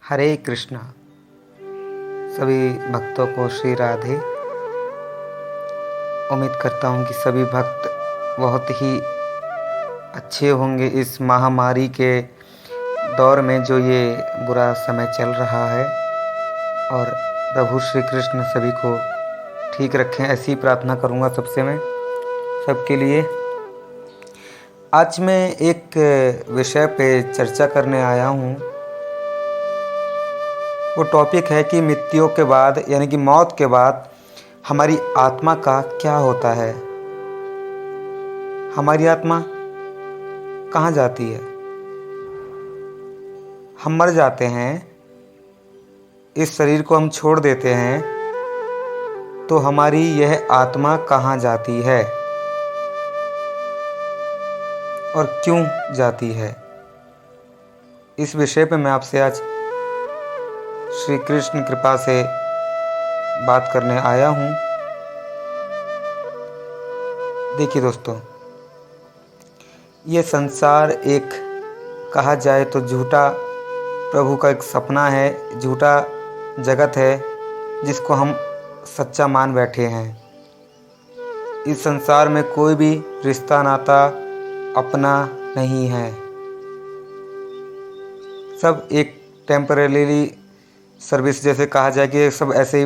हरे कृष्णा। सभी भक्तों को श्री राधे। उम्मीद करता हूँ कि सभी भक्त बहुत ही अच्छे होंगे इस महामारी के दौर में जो ये बुरा समय चल रहा है, और प्रभु श्री कृष्ण सभी को ठीक रखें, ऐसी प्रार्थना करूँगा सबसे मैं सबके लिए। आज मैं एक विषय पे चर्चा करने आया हूँ। वो टॉपिक है कि मृत्यु के बाद यानी कि मौत के बाद हमारी आत्मा का क्या होता है। हमारी आत्मा कहाँ जाती है? हम मर जाते हैं, इस शरीर को हम छोड़ देते हैं, तो हमारी यह आत्मा कहाँ जाती है और क्यों जाती है, इस विषय पे मैं आपसे आज श्री कृष्ण कृपा से बात करने आया हूँ। देखिए दोस्तों, ये संसार एक कहा जाए तो झूठा प्रभु का एक सपना है, झूठा जगत है जिसको हम सच्चा मान बैठे हैं। इस संसार में कोई भी रिश्ता नाता अपना नहीं है, सब एक टेम्परेरी सर्विस, जैसे कहा जाए कि सब ऐसे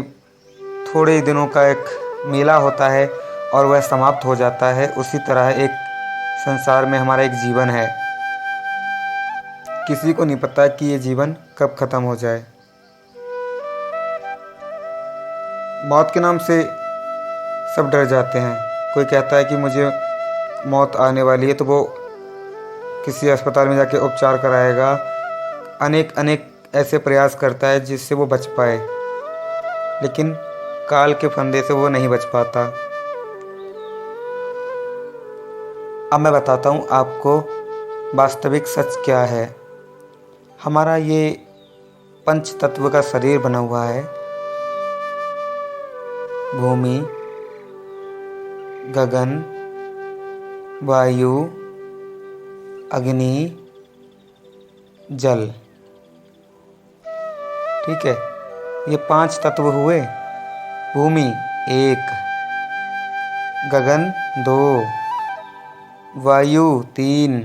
थोड़े दिनों का एक मेला होता है और वह समाप्त हो जाता है। उसी तरह एक संसार में हमारा एक जीवन है, किसी को नहीं पता कि ये जीवन कब ख़त्म हो जाए। मौत के नाम से सब डर जाते हैं। कोई कहता है कि मुझे मौत आने वाली है, तो वो किसी अस्पताल में जाके उपचार कराएगा, अनेक ऐसे प्रयास करता है जिससे वो बच पाए, लेकिन काल के फंदे से वो नहीं बच पाता। अब मैं बताता हूँ आपको वास्तविक सच क्या है। हमारा ये पंच तत्व का शरीर बना हुआ है। भूमि, गगन, वायु, अग्नि, जल, ठीक है। ये 5 तत्व हुए। भूमि 1, गगन 2, वायु 3,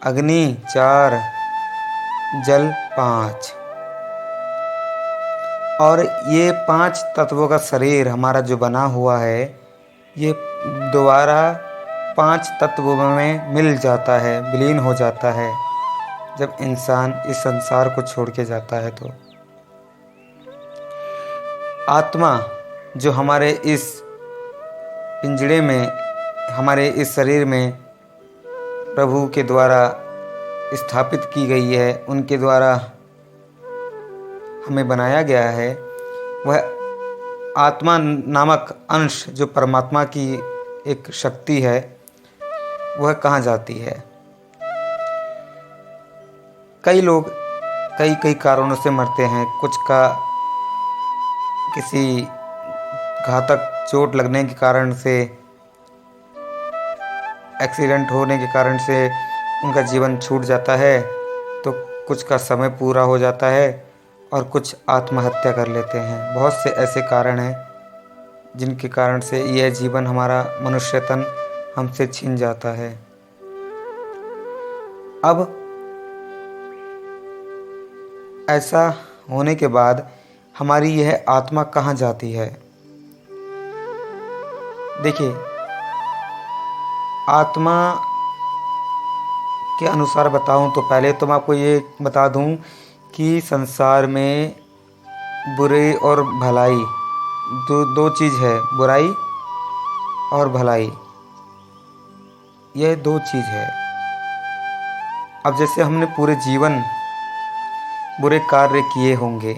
अग्नि 4, जल 5। और ये 5 तत्वों का शरीर हमारा जो बना हुआ है, ये दोबारा 5 तत्वों में मिल जाता है, विलीन हो जाता है जब इंसान इस संसार को छोड़ के जाता है। तो आत्मा जो हमारे इस पिंजड़े में, हमारे इस शरीर में प्रभु के द्वारा स्थापित की गई है, उनके द्वारा हमें बनाया गया है, वह आत्मा नामक अंश जो परमात्मा की एक शक्ति है, वह कहाँ जाती है? कई लोग कई कारणों से मरते हैं। कुछ का किसी घातक चोट लगने के कारण से, एक्सीडेंट होने के कारण से उनका जीवन छूट जाता है, तो कुछ का समय पूरा हो जाता है और कुछ आत्महत्या कर लेते हैं। बहुत से ऐसे कारण हैं जिनके कारण से यह जीवन, हमारा मनुष्य तन हमसे छिन जाता है। अब ऐसा होने के बाद हमारी यह आत्मा कहाँ जाती है? देखिए, आत्मा के अनुसार बताऊं तो पहले तो मैं आपको ये बता दूं कि संसार में बुरे और भलाई दो चीज़ है। बुराई और भलाई, यह 2 चीज़ है। अब जैसे हमने पूरे जीवन बुरे कार्य किए होंगे,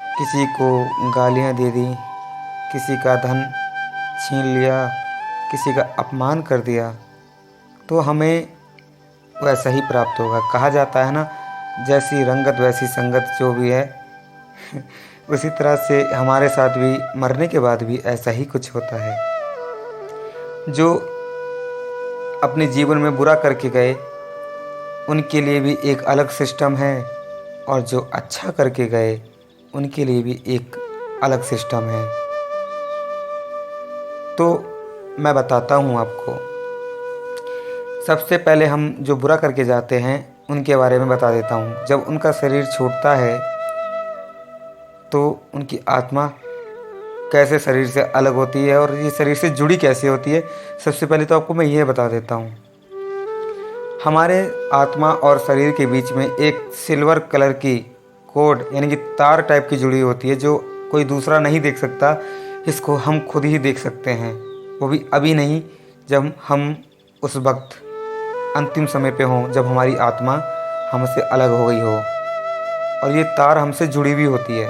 किसी को गालियां दे दी, किसी का धन छीन लिया, किसी का अपमान कर दिया, तो हमें वैसा ही प्राप्त होगा। कहा जाता है ना, जैसी रंगत वैसी संगत, जो भी है उसी तरह से हमारे साथ भी मरने के बाद भी ऐसा ही कुछ होता है। जो अपने जीवन में बुरा करके गए, उनके लिए भी एक अलग सिस्टम है, और जो अच्छा करके गए उनके लिए भी एक अलग सिस्टम है। तो मैं बताता हूँ आपको। सबसे पहले हम जो बुरा करके जाते हैं उनके बारे में बता देता हूँ। जब उनका शरीर छूटता है तो उनकी आत्मा कैसे शरीर से अलग होती है और ये शरीर से जुड़ी कैसे होती है, सबसे पहले तो आपको मैं ये बता देता हूँ। हमारे आत्मा और शरीर के बीच में एक सिल्वर कलर की कोड यानी कि तार टाइप की जुड़ी होती है, जो कोई दूसरा नहीं देख सकता। इसको हम खुद ही देख सकते हैं, वो भी अभी नहीं, जब हम उस वक्त अंतिम समय पे हों, जब हमारी आत्मा हमसे अलग हो गई हो और ये तार हमसे जुड़ी हुई होती है।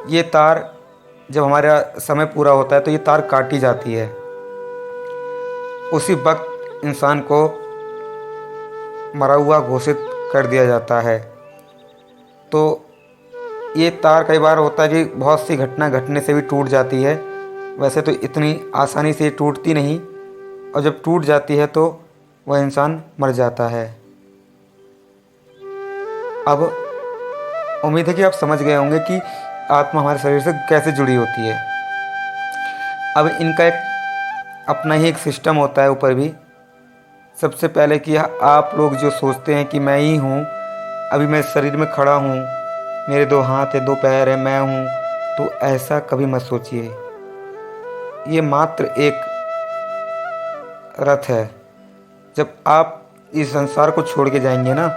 ये तार जब हमारा समय पूरा होता है तो ये तार काटी जाती है। उसी वक्त इंसान को मरा हुआ घोषित कर दिया जाता है। तो ये तार कई बार होता है कि बहुत सी घटना घटने से भी टूट जाती है। वैसे तो इतनी आसानी से टूटती नहीं, और जब टूट जाती है तो वह इंसान मर जाता है। अब उम्मीद है कि आप समझ गए होंगे कि आत्मा हमारे शरीर से कैसे जुड़ी होती है। अब इनका एक अपना ही एक सिस्टम होता है ऊपर भी। सबसे पहले कि आप लोग जो सोचते हैं कि मैं ही हूँ, अभी मैं शरीर में खड़ा हूँ, मेरे 2 हाथ है, 2 पैर है, मैं हूँ, तो ऐसा कभी मत सोचिए। ये मात्र एक रथ है। जब आप इस संसार को छोड़ के जाएंगे ना,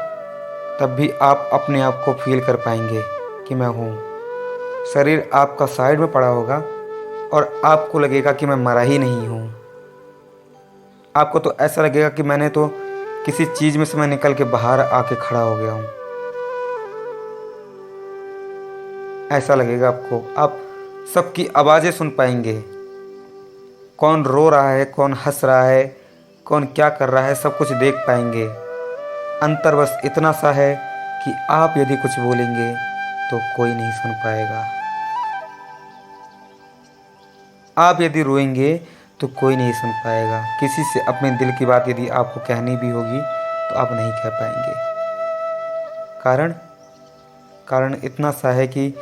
तब भी आप अपने आप को फील कर पाएंगे कि मैं हूँ। शरीर आपका साइड में पड़ा होगा और आपको लगेगा कि मैं मरा ही नहीं हूँ। आपको तो ऐसा लगेगा कि मैंने तो किसी चीज़ में से मैं निकल के बाहर आके खड़ा हो गया हूँ। ऐसा लगेगा आपको। आप सबकी आवाज़ें सुन पाएंगे, कौन रो रहा है, कौन हंस रहा है, कौन क्या कर रहा है, सब कुछ देख पाएंगे। अंतर बस इतना सा है कि आप यदि कुछ बोलेंगे तो कोई नहीं सुन पाएगा। आप यदि रोएंगे तो कोई नहीं सुन पाएगा। किसी से अपने दिल की बात यदि आपको कहनी भी होगी तो आप नहीं कह पाएंगे। कारण इतना सा है कि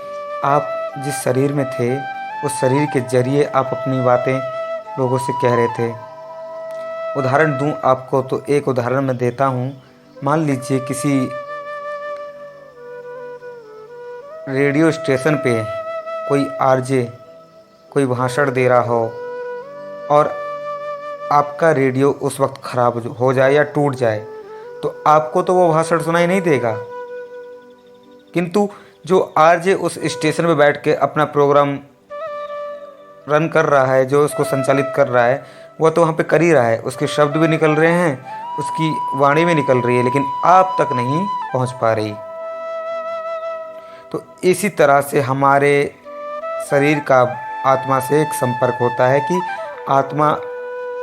आप जिस शरीर में थे, उस शरीर के जरिए आप अपनी बातें लोगों से कह रहे थे। उदाहरण दूं आपको तो एक उदाहरण मैं देता हूं। मान लीजिए किसी रेडियो स्टेशन पे कोई आरजे कोई भाषण दे रहा हो और आपका रेडियो उस वक्त ख़राब हो जाए या टूट जाए, तो आपको तो वो भाषण सुनाई नहीं देगा। किंतु जो आरजे उस स्टेशन पे बैठ के अपना प्रोग्राम रन कर रहा है, जो उसको संचालित कर रहा है, वह तो वहाँ पे कर ही रहा है। उसके शब्द भी निकल रहे हैं, उसकी वाणी भी निकल रही है, लेकिन आप तक नहीं पहुँच पा रही। तो इसी तरह से हमारे शरीर का आत्मा से एक संपर्क होता है कि आत्मा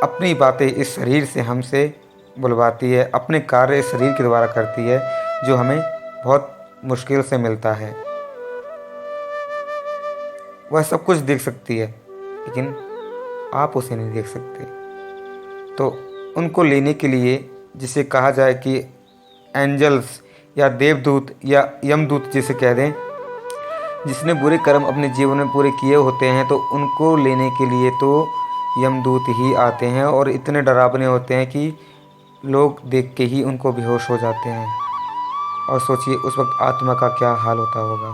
अपनी बातें इस शरीर से हमसे बुलवाती है, अपने कार्य इस शरीर के द्वारा करती है, जो हमें बहुत मुश्किल से मिलता है। वह सब कुछ देख सकती है, लेकिन आप उसे नहीं देख सकते। तो उनको लेने के लिए, जिसे कहा जाए कि एंजल्स या देवदूत या यमदूत जिसे कह दें, जिसने बुरे कर्म अपने जीवन में पूरे किए होते हैं, तो उनको लेने के लिए तो यमदूत ही आते हैं और इतने डरावने होते हैं कि लोग देख के ही उनको बेहोश हो जाते हैं। और सोचिए उस वक्त आत्मा का क्या हाल होता होगा।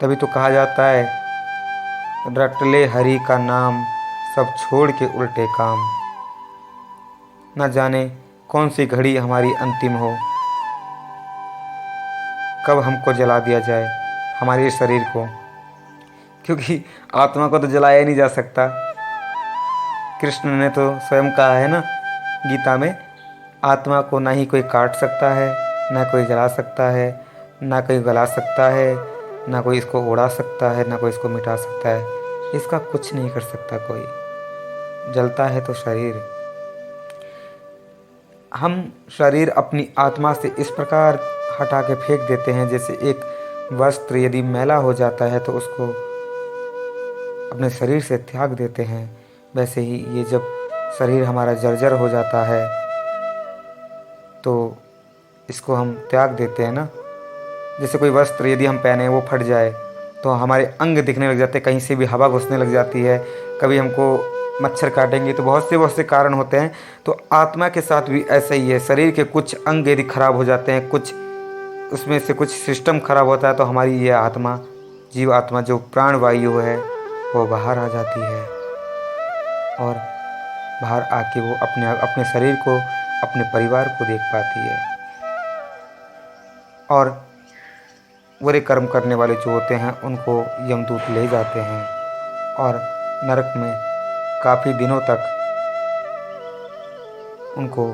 तभी तो कहा जाता है, रट ले हरि का नाम, सब छोड़ के उल्टे काम। न जाने कौन सी घड़ी हमारी अंतिम हो, कब हमको जला दिया जाए, हमारे शरीर को। क्योंकि आत्मा को तो जलाया नहीं जा सकता। कृष्ण ने तो स्वयं कहा है ना गीता में, आत्मा को ना ही कोई काट सकता है, ना कोई जला सकता है, ना कोई गला सकता है, ना कोई इसको उड़ा सकता है, ना कोई इसको मिटा सकता है। इसका कुछ नहीं कर सकता कोई। जलता है तो शरीर। हम शरीर अपनी आत्मा से इस प्रकार हटा के फेंक देते हैं, जैसे एक वस्त्र यदि मैला हो जाता है तो उसको अपने शरीर से त्याग देते हैं। वैसे ही ये जब शरीर हमारा जर्जर हो जाता है तो इसको हम त्याग देते हैं ना। जैसे कोई वस्त्र यदि हम पहने वो फट जाए तो हमारे अंग दिखने लग जाते हैं, कहीं से भी हवा घुसने लग जाती है, कभी हमको मच्छर काटेंगे, तो बहुत से कारण होते हैं। तो आत्मा के साथ भी ऐसा ही है। शरीर के कुछ अंग यदि खराब हो जाते हैं, कुछ उसमें से कुछ सिस्टम खराब होता है, तो हमारी ये आत्मा, जीव आत्मा जो प्राण वायु है वो बाहर आ जाती है और बाहर आके वो अपने शरीर को, अपने परिवार को देख पाती है। और बुरे कर्म करने वाले जो होते हैं उनको यमदूत ले जाते हैं और नरक में काफ़ी दिनों तक उनको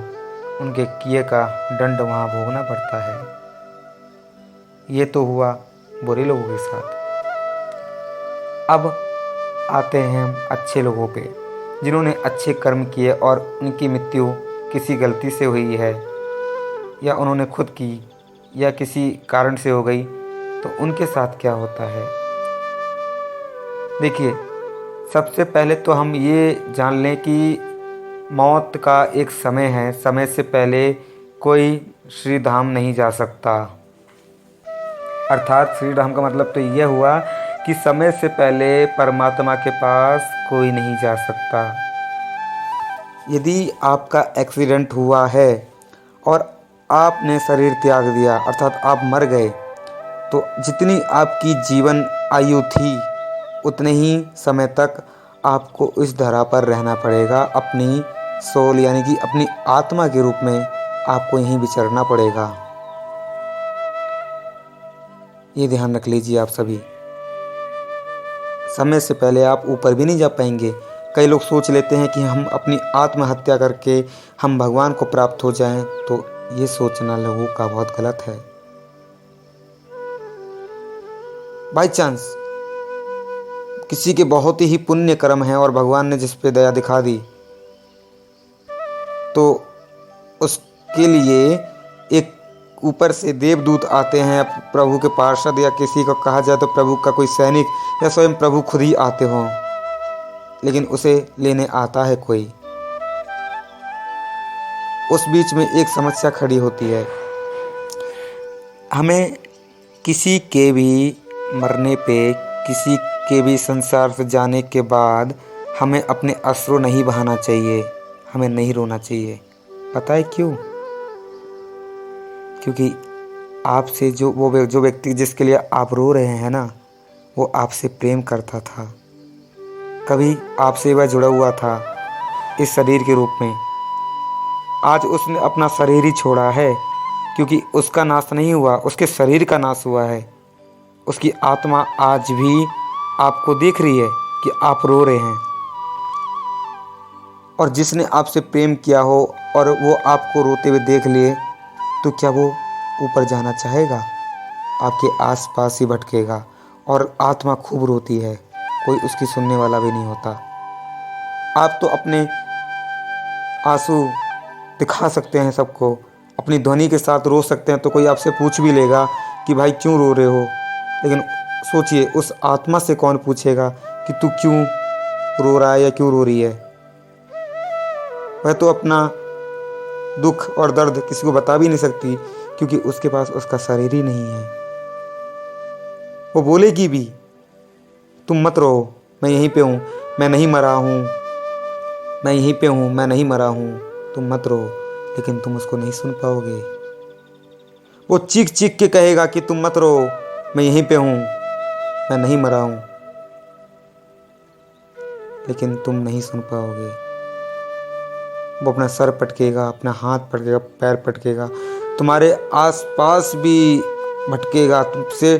उनके किए का दंड वहाँ भोगना पड़ता है। ये तो हुआ बुरे लोगों के साथ। अब आते हैं हम अच्छे लोगों पे, जिन्होंने अच्छे कर्म किए और उनकी मृत्यु किसी गलती से हुई है या उन्होंने खुद की या किसी कारण से हो गई, तो उनके साथ क्या होता है। देखिए, सबसे पहले तो हम ये जान लें कि मौत का एक समय है, समय से पहले कोई श्री धाम नहीं जा सकता। अर्थात श्री धाम का मतलब तो यह हुआ कि समय से पहले परमात्मा के पास कोई नहीं जा सकता। यदि आपका एक्सीडेंट हुआ है और आपने शरीर त्याग दिया, अर्थात आप मर गए, तो जितनी आपकी जीवन आयु थी उतने ही समय तक आपको इस धरा पर रहना पड़ेगा। अपनी सोल यानी कि अपनी आत्मा के रूप में आपको यहीं विचरना पड़ेगा। ये ध्यान रख लीजिए आप सभी। समय से पहले आप ऊपर भी नहीं जा पाएंगे। कई लोग सोच लेते हैं कि हम अपनी आत्महत्या करके हम भगवान को प्राप्त हो जाएं, तो ये सोचना लोगों का बहुत गलत है। बाई चांस किसी के बहुत ही पुण्य कर्म है और भगवान ने जिस पे दया दिखा दी, तो उसके लिए एक ऊपर से देवदूत आते हैं, प्रभु के पार्षद, या किसी को कहा जाए तो प्रभु का कोई सैनिक, या स्वयं प्रभु खुद ही आते हों, लेकिन उसे लेने आता है कोई। उस बीच में एक समस्या खड़ी होती है। हमें किसी के भी मरने पे, किसी के भी संसार से जाने के बाद हमें अपने अश्रु नहीं बहाना चाहिए, हमें नहीं रोना चाहिए। पता है क्यों? क्योंकि आपसे जो व्यक्ति जिसके लिए आप रो रहे हैं ना, वो आपसे प्रेम करता था, कभी आपसे वह जुड़ा हुआ था इस शरीर के रूप में। आज उसने अपना शरीर ही छोड़ा है, क्योंकि उसका नाश नहीं हुआ, उसके शरीर का नाश हुआ है। उसकी आत्मा आज भी आपको देख रही है कि आप रो रहे हैं। और जिसने आपसे प्रेम किया हो और वो आपको रोते हुए देख लिए, तो क्या वो ऊपर जाना चाहेगा? आपके आसपास ही भटकेगा और आत्मा खूब रोती है, कोई उसकी सुनने वाला भी नहीं होता। आप तो अपने आंसू दिखा सकते हैं सबको, अपनी ध्वनि के साथ रो सकते हैं, तो कोई आपसे पूछ भी लेगा कि भाई क्यों रो रहे हो। लेकिन सोचिए, उस आत्मा से कौन पूछेगा कि तू क्यों रो रहा है या क्यों रो रही है। वह तो अपना दुख और दर्द किसी को बता भी नहीं सकती, क्योंकि उसके पास उसका शरीर ही नहीं है। वो बोलेगी भी, तुम मत रो, मैं यहीं पे हूँ, मैं नहीं मरा हूँ, मैं यहीं पे हूँ, मैं नहीं मरा हूँ, तुम मत रो। लेकिन तुम उसको नहीं सुन पाओगे। वो चीख चीख के कहेगा कि तुम मत रो, मैं यहीं पे हूँ, मैं नहीं मरा हूँ, लेकिन तुम नहीं सुन पाओगे। वो अपना सर पटकेगा, अपना हाथ पटकेगा, पैर पटकेगा, तुम्हारे आसपास भी भटकेगा, तुमसे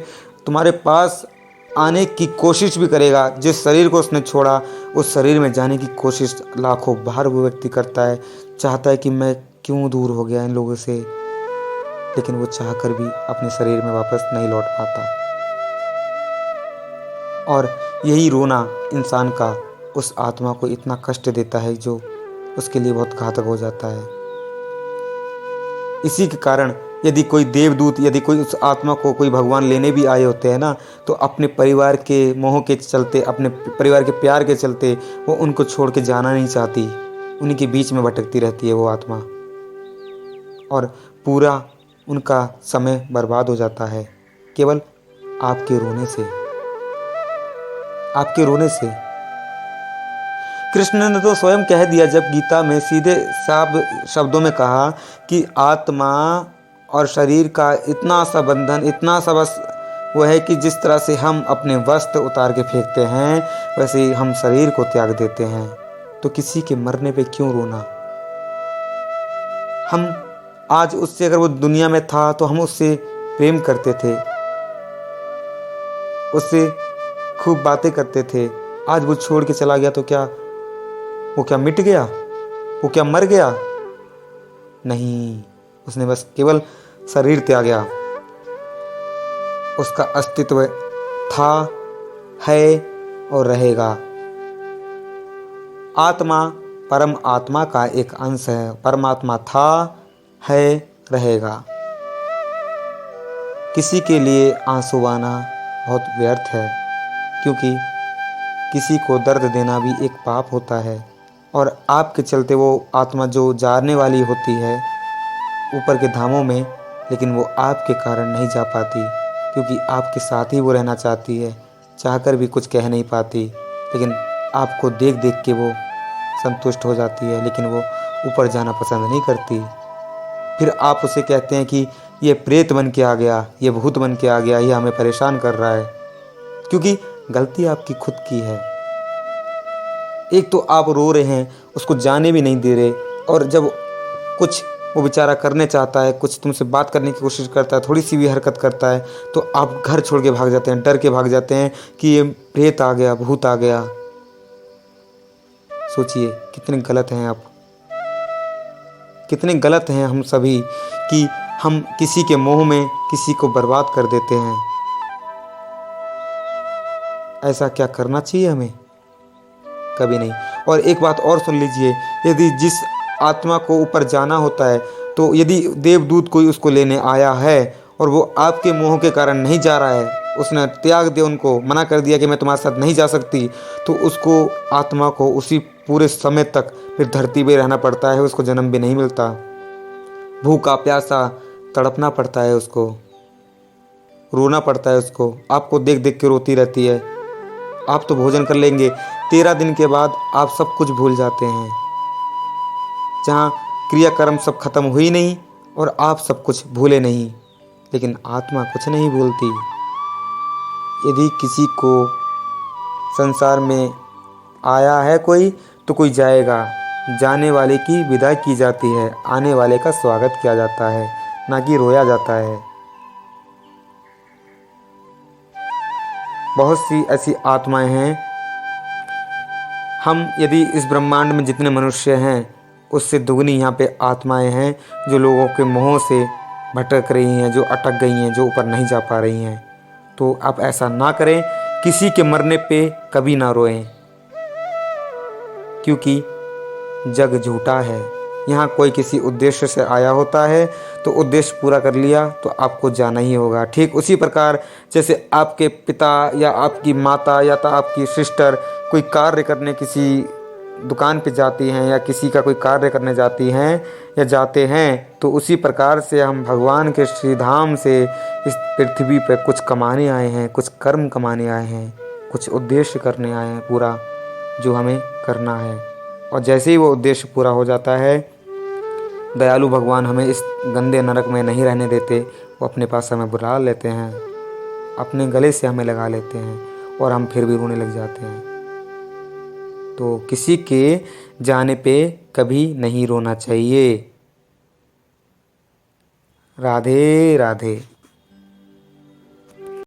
तुम्हारे पास आने की कोशिश भी करेगा। जिस शरीर को उसने छोड़ा, उस शरीर में जाने की कोशिश लाखों बार वो व्यक्ति करता है, चाहता है कि मैं क्यों दूर हो गया इन लोगों से, लेकिन वो चाहकर भी अपने शरीर में वापस नहीं लौट पाता। और यही रोना इंसान का उस आत्मा को इतना कष्ट देता है जो उसके लिए बहुत घातक हो जाता है। इसी के कारण यदि कोई देवदूत, यदि कोई उस आत्मा को कोई भगवान लेने भी आए होते हैं ना, तो अपने परिवार के मोह के चलते, अपने परिवार के प्यार के चलते वो उनको छोड़ के जाना नहीं चाहती। उन्हीं के बीच में भटकती रहती है वो आत्मा, और पूरा उनका समय बर्बाद हो जाता है केवल आपके रोने से, आपके रोने से। कृष्ण ने तो स्वयं कह दिया जब गीता में सीधे साफ शब्दों में कहा कि आत्मा और शरीर का इतना सा बंधन, इतना सा बस वो है कि जिस तरह से हम अपने वस्त्र उतार के फेंकते हैं वैसे ही हम शरीर को त्याग देते हैं। तो किसी के मरने पे क्यों रोना? हम आज उससे, अगर वो दुनिया में था तो हम उससे प्रेम करते थे, उससे खूब बातें करते थे। आज वो छोड़ के चला गया तो क्या वो क्या मिट गया? वो क्या मर गया? नहीं, उसने बस केवल शरीर त्यागा। उसका अस्तित्व था, है और रहेगा। आत्मा परम आत्मा का एक अंश है। परमात्मा था, है, रहेगा। किसी के लिए आंसू बहाना बहुत व्यर्थ है, क्योंकि किसी को दर्द देना भी एक पाप होता है। और आपके चलते वो आत्मा जो जाने वाली होती है ऊपर के धामों में, लेकिन वो आपके कारण नहीं जा पाती, क्योंकि आपके साथ ही वो रहना चाहती है। चाहकर भी कुछ कह नहीं पाती, लेकिन आपको देख देख के वो संतुष्ट हो जाती है, लेकिन वो ऊपर जाना पसंद नहीं करती। फिर आप उसे कहते हैं कि ये प्रेत बन के आ गया, ये भूत बन के आ गया, ये हमें परेशान कर रहा है, क्योंकि गलती आपकी खुद की है। एक तो आप रो रहे हैं, उसको जाने भी नहीं दे रहे, और जब कुछ वो बेचारा करने चाहता है, कुछ तुमसे बात करने की कोशिश करता है, थोड़ी सी भी हरकत करता है तो आप घर छोड़ के भाग जाते हैं, डर के भाग जाते हैं कि ये प्रेत आ गया, भूत आ गया। सोचिए कितने गलत हैं आप, कितने गलत हैं हम सभी कि हम किसी के मोह में किसी को बर्बाद कर देते हैं। ऐसा क्या करना चाहिए हमें? कभी नहीं। और एक बात और सुन लीजिए, यदि जिस आत्मा को ऊपर जाना होता है, तो यदि देवदूत कोई उसको लेने आया है और वो आपके मोह के कारण नहीं जा रहा है, उसने त्याग दिया, उनको मना कर दिया कि मैं तुम्हारे साथ नहीं जा सकती, तो उसको आत्मा को उसी पूरे समय तक फिर धरती पे रहना पड़ता है, उसको जन्म भी नहीं मिलता। भूखा प्यासा तड़पना पड़ता है उसको, रोना पड़ता है उसको, आपको देख देख के रोती रहती है। आप तो भोजन कर लेंगे, 13 दिन के बाद आप सब कुछ भूल जाते हैं। जहाँ क्रियाकर्म सब खत्म हुई नहीं और आप सब कुछ भूले नहीं, लेकिन आत्मा कुछ नहीं भूलती। यदि किसी को संसार में आया है कोई, तो कोई जाएगा। जाने वाले की विदाई की जाती है, आने वाले का स्वागत किया जाता है, ना कि रोया जाता है। बहुत सी ऐसी आत्माएं हैं, हम यदि इस ब्रह्मांड में जितने मनुष्य हैं उससे दुगनी यहाँ पे आत्माएं हैं जो लोगों के मोह से भटक रही हैं, जो अटक गई हैं, जो ऊपर नहीं जा पा रही हैं। तो आप ऐसा ना करें, किसी के मरने पे कभी ना रोएं, क्योंकि जग झूठा है। यहाँ कोई किसी उद्देश्य से आया होता है तो उद्देश्य पूरा कर लिया तो आपको जाना ही होगा। ठीक उसी प्रकार जैसे आपके पिता या आपकी माता या तो आपकी सिस्टर कोई कार्य करने किसी दुकान पे जाती हैं या किसी का कोई कार्य करने जाती हैं या जाते हैं, तो उसी प्रकार से हम भगवान के श्री धाम से इस पृथ्वी पर कुछ कमाने आए हैं, कुछ कर्म कमाने आए हैं, कुछ उद्देश्य करने आए हैं पूरा, जो हमें करना है। और जैसे ही वो उद्देश्य पूरा हो जाता है, दयालु भगवान हमें इस गंदे नरक में नहीं रहने देते, वो अपने पास हमें बुला लेते हैं, अपने गले से हमें लगा लेते हैं और हम फिर भी रोने लग जाते हैं। तो किसी के जाने पे कभी नहीं रोना चाहिए। राधे राधे।